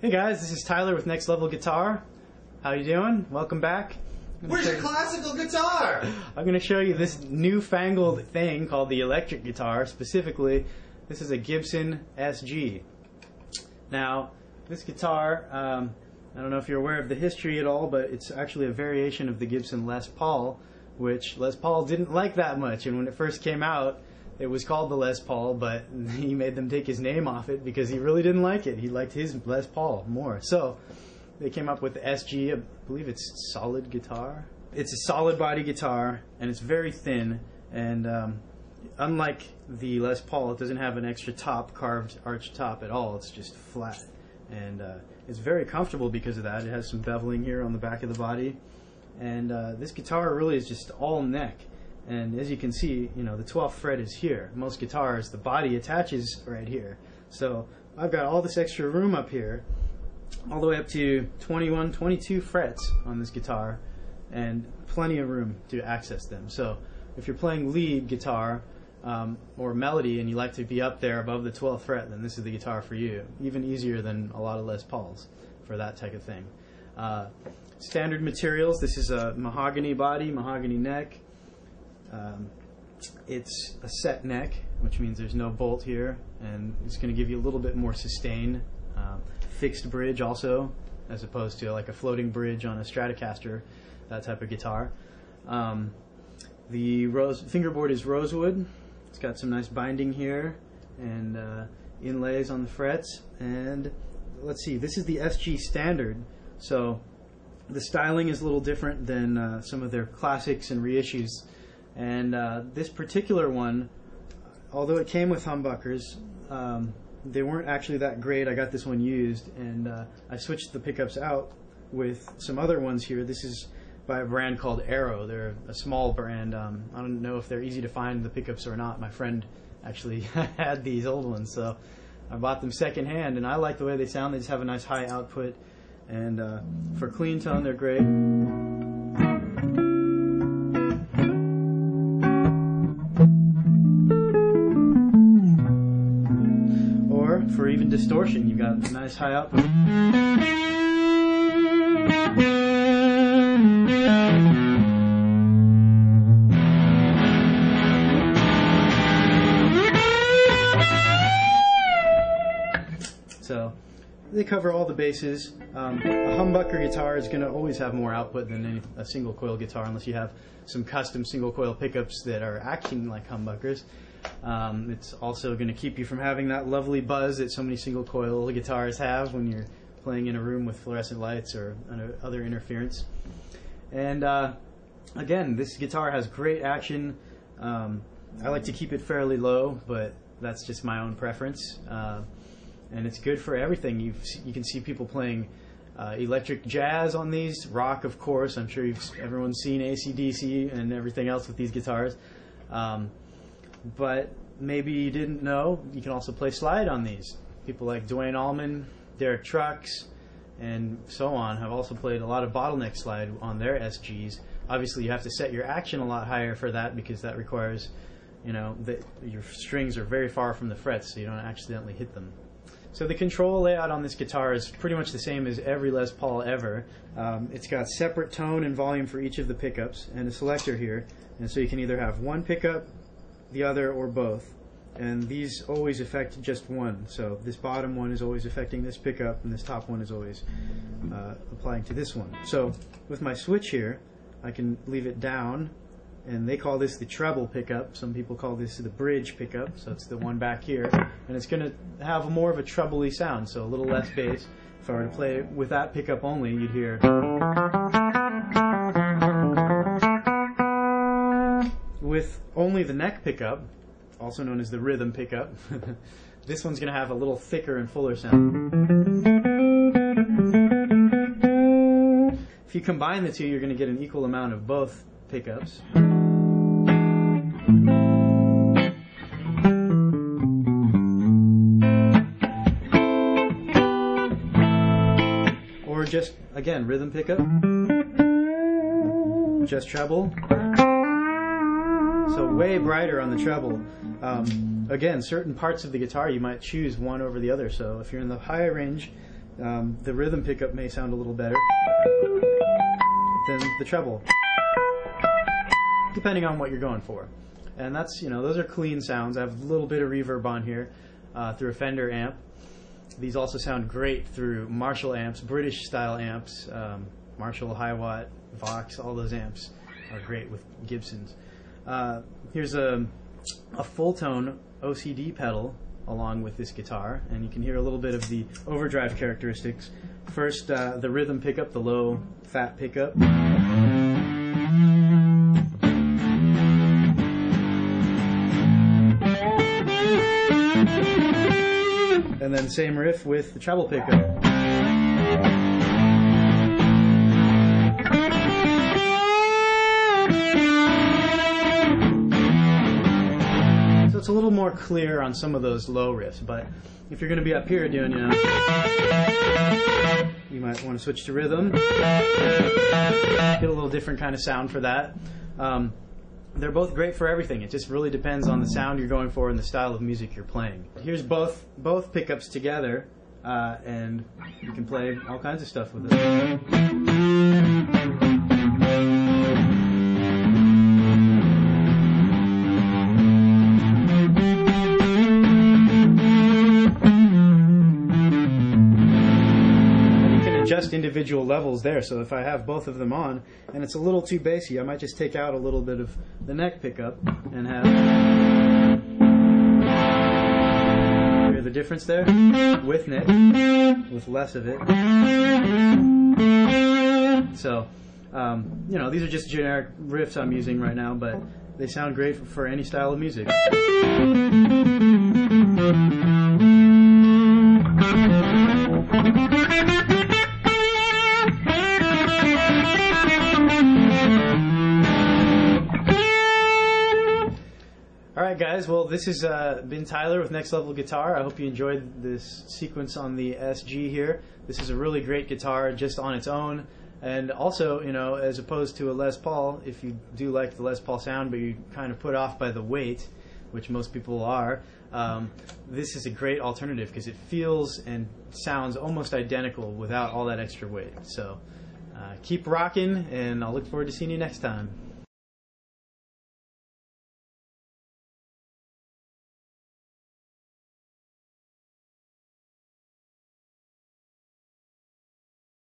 Hey guys, this is Tyler with Next Level Guitar. How you doing? Welcome back. Where's your classical guitar? I'm going to show you this newfangled thing called the electric guitar. Specifically, this is a Gibson SG. Now, this guitar, I don't know if you're aware of the history at all, but it's actually a variation of the Gibson Les Paul, which Les Paul didn't like that much. And when it first came out, it was called the Les Paul, but he made them take his name off it because he really didn't like it. He liked his Les Paul more. So they came up with the SG. I believe it's solid guitar. It's a solid body guitar, and it's very thin. And unlike the Les Paul, it doesn't have an extra top, carved arch top at all. It's just flat. And it's very comfortable because of that. It has some beveling here on the back of the body. And this guitar really is just all neck. And as you can see, you know, the 12th fret is here. Most guitars, the body attaches right here. So I've got all this extra room up here, all the way up to 21, 22 frets on this guitar, and plenty of room to access them. So if you're playing lead guitar or melody and you like to be up there above the 12th fret, then this is the guitar for you. Even easier than a lot of Les Pauls for that type of thing. Standard materials, this is a mahogany body, mahogany neck. It's a set neck, which means there's no bolt here, and it's going to give you a little bit more sustain. Fixed bridge also, as opposed to like a floating bridge on a Stratocaster, that type of guitar. The fingerboard is rosewood. It's got some nice binding here and inlays on the frets. And let's see, this is the SG Standard, so the styling is a little different than some of their classics and reissues. And this particular one, although it came with humbuckers, they weren't actually that great. I got this one used, and I switched the pickups out with some other ones here. This is by a brand called Arrow. They're a small brand. I don't know if they're easy to find, the pickups, or not. My friend actually had these old ones, so I bought them secondhand, and I like the way they sound. They just have a nice high output, and for clean tone, they're great. For even distortion, you've got a nice high output. So they cover all the bases. A humbucker guitar is going to always have more output than a single coil guitar, unless you have some custom single coil pickups that are acting like humbuckers. It's also going to keep you from having that lovely buzz that so many single coil guitars have when you're playing in a room with fluorescent lights or other interference. And again, this guitar has great action. I like to keep it fairly low, but that's just my own preference. And it's good for everything. You can see people playing electric jazz on these, rock, of course. I'm sure everyone's seen AC/DC and everything else with these guitars. But maybe you didn't know, you can also play slide on these. People like Duane Allman, Derek Trucks, and so on have also played a lot of bottleneck slide on their SGs. Obviously, you have to set your action a lot higher for that, because that requires, you know, that your strings are very far from the frets, so you don't accidentally hit them. So the control layout on this guitar is pretty much the same as every Les Paul ever. It's got separate tone and volume for each of the pickups, and a selector here, and so you can either have one pickup, the other, or both. And these always affect just one. So this bottom one is always affecting this pickup, and this top one is always applying to this one. So with my switch here, I can leave it down, and they call this the treble pickup. Some people call this the bridge pickup, so it's the one back here. And it's going to have more of a treble-y sound, so a little less bass. If I were to play with that pickup only, you'd hear. With only the neck pickup, also known as the rhythm pickup, this one's going to have a little thicker and fuller sound. If you combine the two, you're going to get an equal amount of both pickups. Or just, again, rhythm pickup, just treble. So way brighter on the treble. Again, certain parts of the guitar you might choose one over the other. So if you're in the high range, The rhythm pickup may sound a little better than the treble, depending on what you're going for. And that's, those are clean sounds. I have a little bit of reverb on here through a Fender amp. These also sound great through Marshall amps, British style amps, Marshall, Hi-Watt, Vox, all those amps are great with Gibsons. Here's a full tone OCD pedal along with this guitar, and you can hear a little bit of the overdrive characteristics. First, the rhythm pickup, the low fat pickup. And then same riff with the treble pickup. So it's a little more clear on some of those low riffs, but if you're going to be up here doing, you might want to switch to rhythm. Get a little different kind of sound for that. They're both great for everything. It just really depends on the sound you're going for and the style of music you're playing. Here's both pickups together, and you can play all kinds of stuff with it. Just individual levels there, so if I have both of them on and it's a little too bassy, I might just take out a little bit of the neck pickup and have, hear the difference there? With neck, with less of it. So, these are just generic riffs I'm using right now, but they sound great for any style of music. Alright guys, well this has been Tyler with Next Level Guitar. I hope you enjoyed this sequence on the SG here. This is a really great guitar just on its own, and also, as opposed to a Les Paul, if you do like the Les Paul sound but you're kind of put off by the weight, which most people are, this is a great alternative because it feels and sounds almost identical without all that extra weight. So keep rocking, and I'll look forward to seeing you next time.